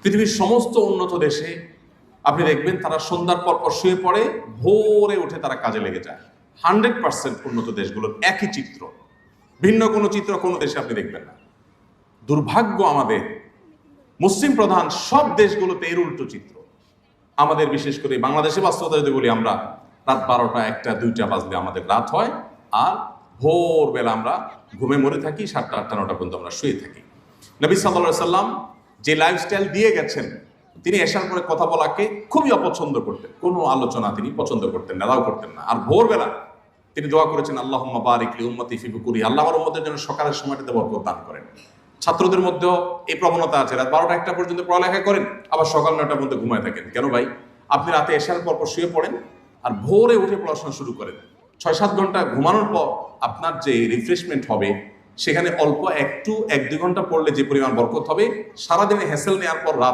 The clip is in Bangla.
পৃথিবীর সমস্ত উন্নত দেশে আপনি দেখবেন তারা সন্ধ্যার পর শুয়ে পড়ে, ভোরে উঠে তারা কাজে লেগে যায়। 100% উন্নত দেশগুলোর একই চিত্র, ভিন্ন কোনো চিত্র কোনো দেশে আপনি দেখবেন না। দুর্ভাগ্য আমাদের মুসলিম প্রধান সব দেশগুলোতে এর উল্টো চিত্র। আমাদের বিশেষ করে বাংলাদেশে বাস্তবতা যদি বলি, আমরা রাত 12টা 1টা 2টা বাজলে আমাদের রাত হয়, আর ভোরবেলা আমরা ঘুমে মরে থাকি, 7টা 8টা 9টা পর্যন্ত আমরা শুয়ে থাকি। নবী সাল্লাল্লাহু আলাইহি সাল্লাম যে লাইফস্টাইল দিয়ে গেছেন, তিনি এশার পরে কথা বলাকে খুবই অপছন্দ করতেন, কোনো আলোচনা তিনি পছন্দ করতেন না, এলাও করতেন না। আর ভোরবেলা তিনি দোয়া করেছেন, আল্লাহুম্মা বারিক লি উম্মতি ফি বুকুরি, আল্লাহ আমার উম্মতের জন্য সকালের সময়টাতে বরকত দান করেন। ছাত্রদের মধ্যেও এই প্রবণতা আছে, রাত 12টা 1টা পর্যন্ত পড়ালেখা করেন, আবার সকাল 9টার মধ্যে ঘুমায় থাকেন। কেন ভাই? আপনি রাতে এশার পর শুয়ে পড়েন আর ভোরে উঠে পড়াশোনা শুরু করেন। 6-7 ঘন্টা ঘুমানোর পর আপনার যে রিফ্রেশমেন্ট হবে, সেখানে অল্প একটু 1-2 ঘন্টা পড়লে যে পরিমাণ বরকত হবে, সারাদিনে হ্যাসেল নেওয়ার পর রাত